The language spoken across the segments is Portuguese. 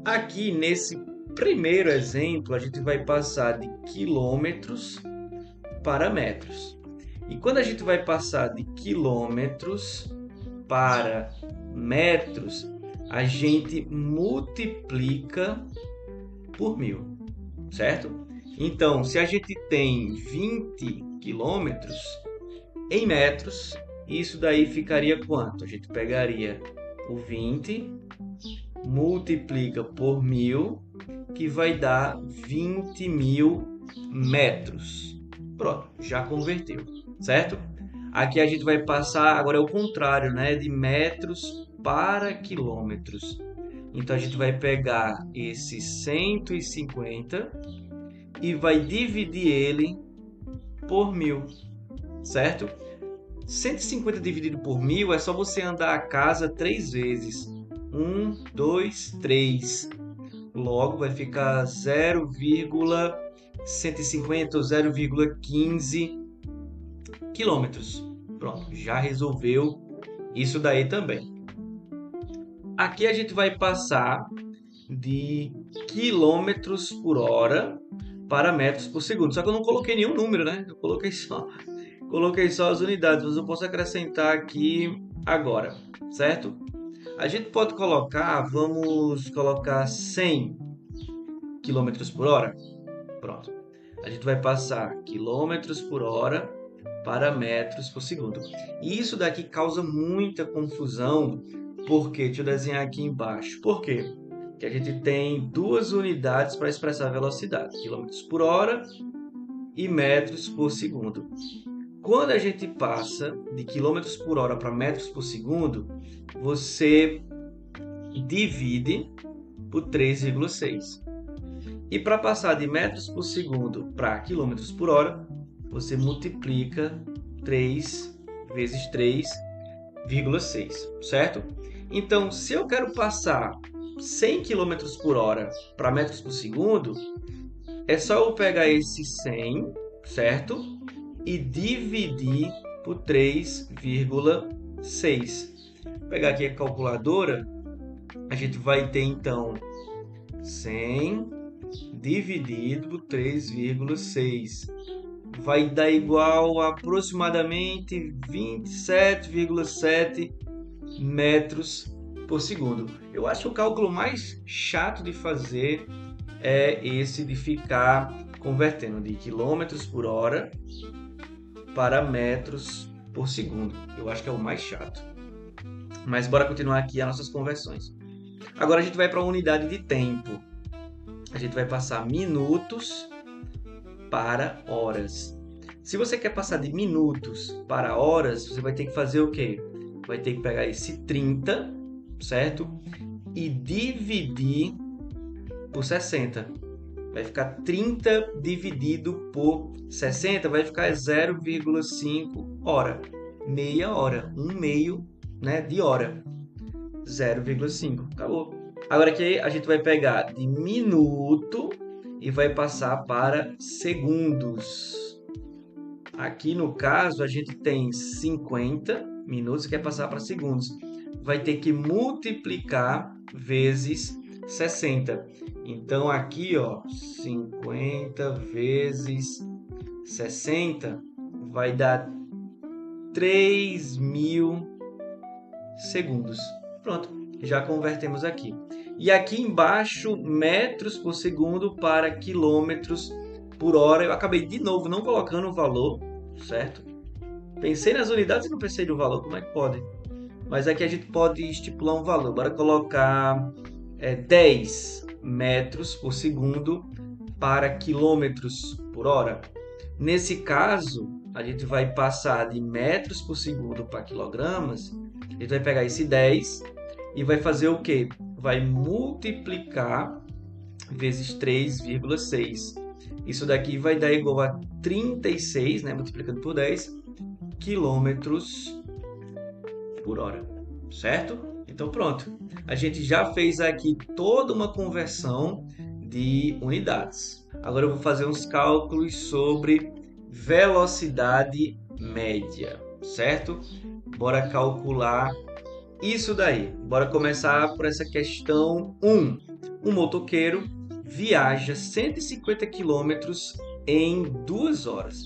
Aqui nesse primeiro exemplo, a gente vai passar de quilômetros para metros. E quando a gente vai passar de quilômetros para metros, a gente multiplica por 1000, certo? Então, se a gente tem 20 quilômetros em metros, isso daí ficaria quanto? A gente pegaria o 20, multiplica por 1000, que vai dar 20.000 metros. Pronto, já converteu, certo? Aqui a gente vai passar, agora é o contrário, né? De metros para quilômetros. Então a gente vai pegar esse 150 e vai dividir ele por 1000, certo? 150 dividido por 1000 é só você andar a casa 3 vezes. 1, 2, 3. Logo vai ficar 0,150 ou 0,15 quilômetros. Pronto, já resolveu isso daí também. Aqui a gente vai passar de quilômetros por hora para metros por segundo. Só que eu não coloquei nenhum número, né? Eu coloquei só as unidades, mas eu posso acrescentar aqui agora, certo? A gente pode colocar, vamos colocar 100 quilômetros por hora. Pronto. A gente vai passar quilômetros por hora para metros por segundo. E isso daqui causa muita confusão, porque, deixa eu desenhar aqui embaixo. Por quê? Porque a gente tem duas unidades para expressar a velocidade, quilômetros por hora e metros por segundo. Quando a gente passa de quilômetros por hora para metros por segundo, você divide por 3,6. E para passar de metros por segundo para quilômetros por hora, você multiplica 3 vezes 3,6, certo? Então, se eu quero passar 100 quilômetros por hora para metros por segundo, é só eu pegar esse 100, certo? E dividir por 3,6. Vou pegar aqui a calculadora, a gente vai ter então 100 dividido por 3,6. Vai dar igual a aproximadamente 27,7 metros por segundo. Eu acho que o cálculo mais chato de fazer é esse de ficar convertendo de quilômetros por hora para metros por segundo. Eu acho que é o mais chato. Mas bora continuar aqui as nossas conversões. Agora a gente vai para a unidade de tempo. A gente vai passar minutos para horas. Se você quer passar de minutos para horas, você vai ter que fazer o quê? Vai ter que pegar esse 30, certo? E dividir por 60. Vai ficar 30 dividido por 60, vai ficar 0,5 hora. Meia hora, um meio, né, de hora. 0,5. Acabou. Agora aqui a gente vai pegar de minuto e vai passar para segundos. Aqui no caso a gente tem 50 minutos e quer passar para segundos. Vai ter que multiplicar vezes 60. Então aqui, ó, 50 vezes 60 vai dar 3.000 segundos. Pronto, já convertemos aqui. E aqui embaixo, metros por segundo para quilômetros por hora. Eu acabei de novo não colocando o valor, certo? Pensei nas unidades e não pensei no valor, como é que pode? Mas aqui a gente pode estipular um valor. Bora colocar 10 metros por segundo para quilômetros por hora. Nesse caso, a gente vai passar de metros por segundo para quilogramas. A gente vai pegar esse 10 e vai fazer o quê? Vai multiplicar vezes 3,6. Isso daqui vai dar igual a 36, né? Multiplicando por 10, quilômetros por hora, certo? Então pronto, a gente já fez aqui toda uma conversão de unidades. Agora eu vou fazer uns cálculos sobre velocidade média, certo? Bora calcular isso daí. Bora começar por essa questão 1. Um motoqueiro viaja 150 quilômetros em 2 horas.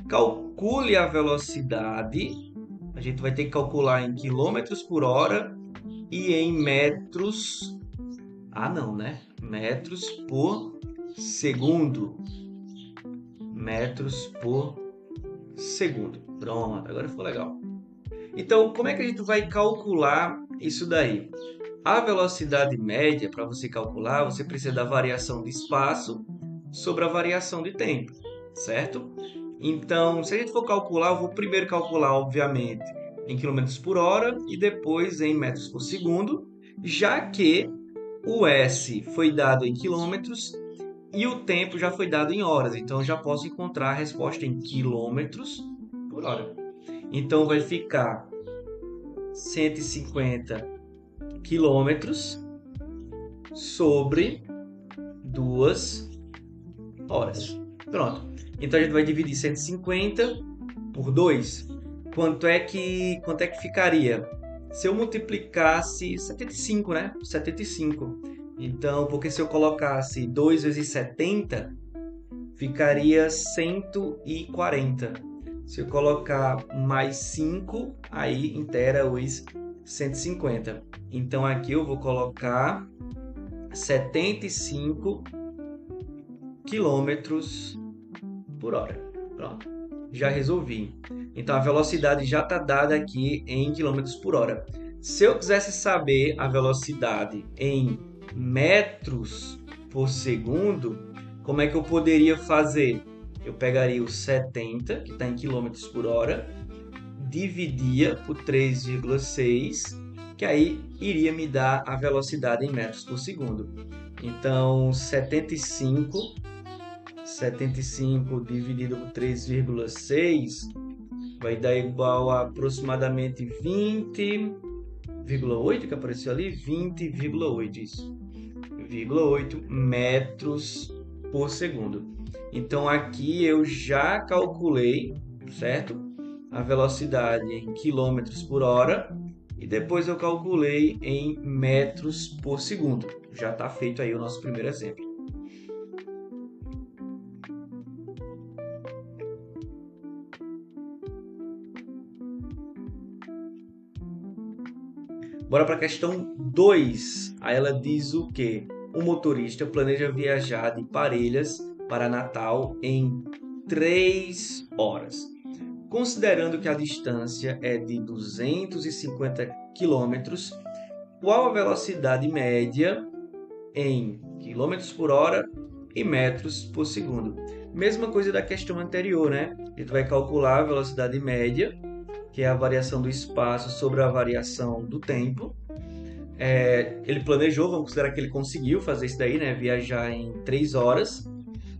Calcule a velocidade. A gente vai ter que calcular em quilômetros por hora e em metros. Ah, não, né? Metros por segundo. Metros por segundo. Pronto, agora ficou legal. Então, como é que a gente vai calcular isso daí? A velocidade média, para você calcular, você precisa da variação de espaço sobre a variação de tempo, certo? Então, se a gente for calcular, eu vou primeiro calcular, obviamente, em quilômetros por hora e depois em metros por segundo, já que o S foi dado em quilômetros e o tempo já foi dado em horas. Então, eu já posso encontrar a resposta em quilômetros por hora. Então, vai ficar 150 quilômetros sobre 2 horas. Pronto. Então a gente vai dividir 150 por 2. Quanto é que ficaria? Se eu multiplicasse 75, né? 75. Então, porque se eu colocasse 2 vezes 70, ficaria 140. Se eu colocar mais 5, aí inteira os 150. Então aqui eu vou colocar 75 quilômetros por hora. Pronto, já resolvi. Então a velocidade já está dada aqui em quilômetros por hora. Se eu quisesse saber a velocidade em metros por segundo, como é que eu poderia fazer? Eu pegaria o 70, que está em quilômetros por hora, dividia por 3,6, que aí iria me dar a velocidade em metros por segundo. Então, 75 dividido por 3,6 vai dar igual a aproximadamente 20,8, que apareceu ali, 20,8, isso, 20,8 metros por segundo. Então, aqui eu já calculei, certo? A velocidade em quilômetros por hora e depois eu calculei em metros por segundo. Já está feito aí o nosso primeiro exemplo. Bora para a questão 2. Aí ela diz o quê? O motorista planeja viajar de Parelhas para Natal em 3 horas. Considerando que a distância é de 250 km, qual a velocidade média em quilômetros por hora e metros por segundo? Mesma coisa da questão anterior, né? A gente vai calcular a velocidade média, que é a variação do espaço sobre a variação do tempo. Ele planejou, vamos considerar que ele conseguiu fazer isso daí, né? Viajar em 3 horas.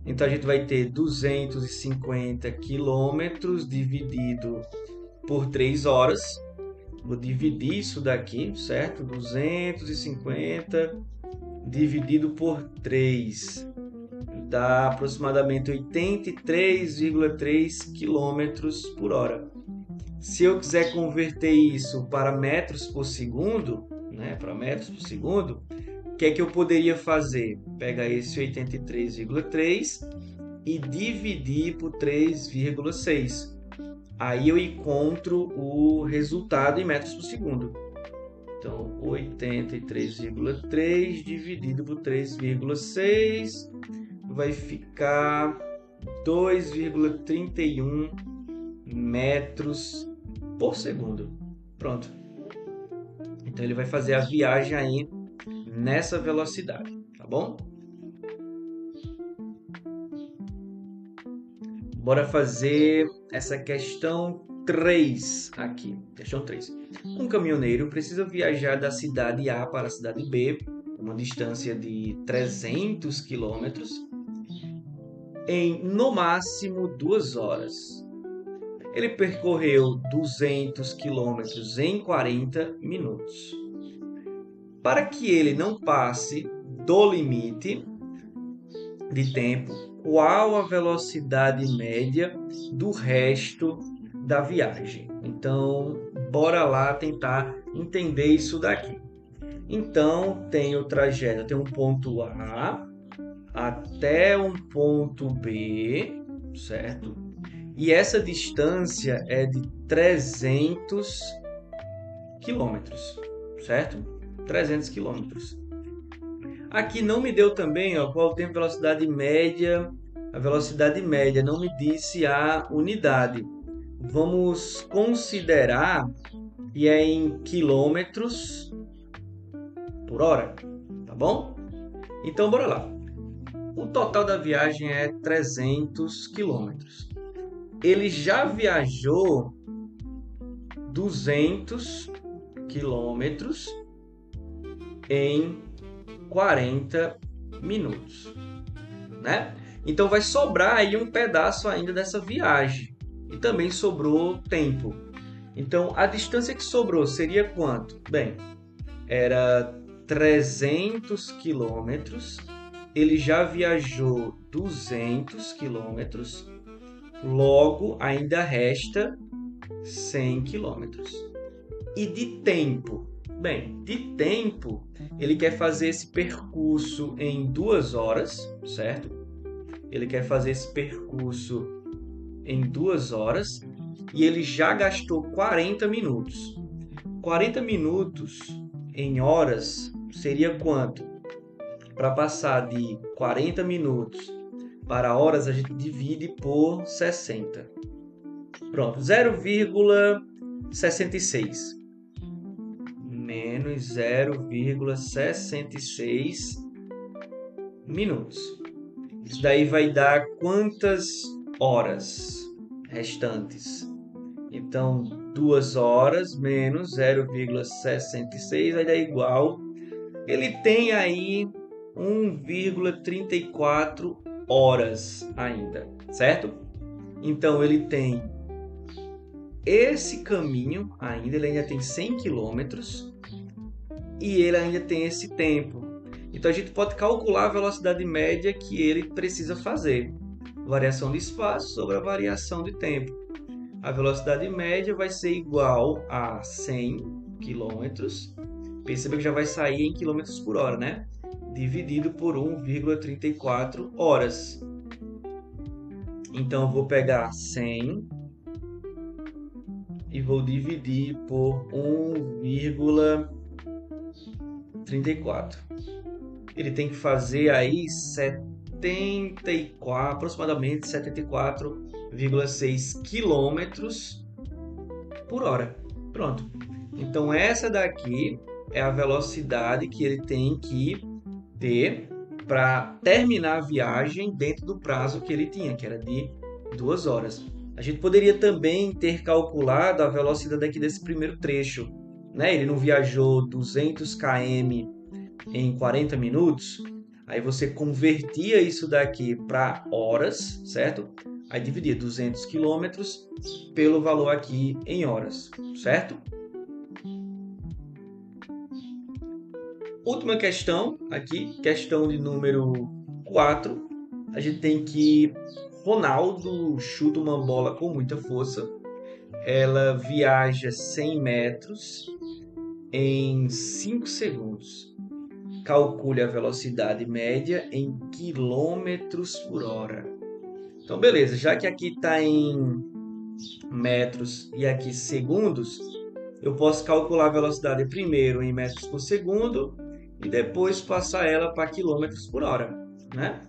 Então a gente vai ter 250 quilômetros dividido por 3 horas. Vou dividir isso daqui, certo? 250 dividido por 3 dá aproximadamente 83,3 quilômetros por hora. Se eu quiser converter isso para metros por segundo, né? Para metros por segundo, o que é que eu poderia fazer? Pegar esse 83,3 e dividir por 3,6. Aí eu encontro o resultado em metros por segundo. Então, 83,3 dividido por 3,6 vai ficar 2,31 metros por segundo. Pronto. Então ele vai fazer a viagem aí nessa velocidade, tá bom? Bora fazer essa questão 3 aqui. Questão 3. Um caminhoneiro precisa viajar da cidade A para a cidade B, uma distância de 300 quilômetros, em no máximo 2 horas. Ele percorreu 200 quilômetros em 40 minutos. Para que ele não passe do limite de tempo, qual a velocidade média do resto da viagem? Então, bora lá tentar entender isso daqui. Então, tem o trajeto, tem um ponto A até um ponto B, certo? E essa distância é de 300 quilômetros, certo? 300 quilômetros. Aqui não me deu também, ó, qual o tempo, velocidade média. A velocidade média não me disse a unidade. Vamos considerar que é em quilômetros por hora, tá bom? Então, bora lá. O total da viagem é 300 quilômetros. Ele já viajou 200 quilômetros em 40 minutos, né? Então vai sobrar aí um pedaço ainda dessa viagem. E também sobrou tempo. Então a distância que sobrou seria quanto? Bem, era 300 quilômetros. Ele já viajou 200 quilômetros. Logo, ainda resta 100 quilômetros. E de tempo? Bem, de tempo, ele quer fazer esse percurso em 2 horas, certo? Ele quer fazer esse percurso em 2 horas e ele já gastou 40 minutos. 40 minutos em horas seria quanto? Para passar de 40 minutos para horas, a gente divide por 60. Pronto, 0,66 menos 0,66 minutos. Isso daí vai dar quantas horas restantes? Então, 2 horas menos 0,66 vai dar igual. Ele tem aí 1,34 horas ainda, certo? Então, ele tem esse caminho ainda, ele ainda tem 100 quilômetros e ele ainda tem esse tempo. Então, a gente pode calcular a velocidade média que ele precisa fazer. Variação de espaço sobre a variação de tempo. A velocidade média vai ser igual a 100 quilômetros. Perceba que já vai sair em quilômetros por hora, né? Dividido por 1,34 horas. Então, eu vou pegar 100 e vou dividir por 1,34. Ele tem que fazer aí aproximadamente 74,6 quilômetros por hora. Pronto. Então, essa daqui é a velocidade que ele tem que ter para terminar a viagem dentro do prazo que ele tinha, que era de 2 horas. A gente poderia também ter calculado a velocidade aqui desse primeiro trecho, né? Ele não viajou 200 km em 40 minutos, aí você convertia isso daqui para horas, certo? Aí dividia 200 quilômetros pelo valor aqui em horas, certo? Última questão aqui, questão de número 4. A gente tem que Ronaldo chuta uma bola com muita força. Ela viaja 100 metros em 5 segundos. Calcule a velocidade média em quilômetros por hora. Então, beleza. Já que aqui está em metros e aqui segundos, eu posso calcular a velocidade primeiro em metros por segundo e depois passar ela para quilômetros por hora, né?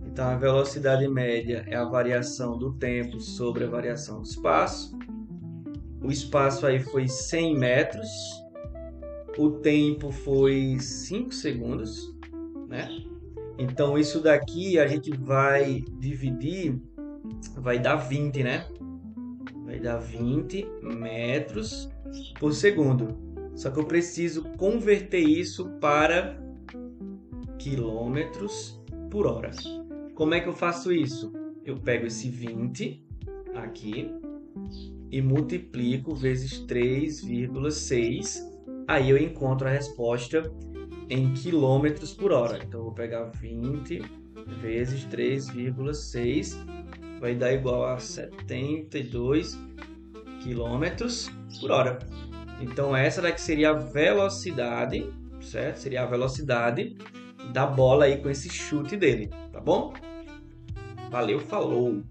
Então, a velocidade média é a variação do tempo sobre a variação do espaço. O espaço aí foi 100 metros. O tempo foi 5 segundos, né? Então, isso daqui a gente vai dividir, vai dar 20, né? Vai dar 20 metros por segundo. Só que eu preciso converter isso para quilômetros por hora. Como é que eu faço isso? Eu pego esse 20 aqui e multiplico vezes 3,6. Aí eu encontro a resposta em quilômetros por hora. Então, eu vou pegar 20 vezes 3,6. Vai dar igual a 72 quilômetros por hora. Então, essa daqui seria a velocidade certo? Seria a velocidade da bola aí com esse chute dele, tá bom? Valeu, falou!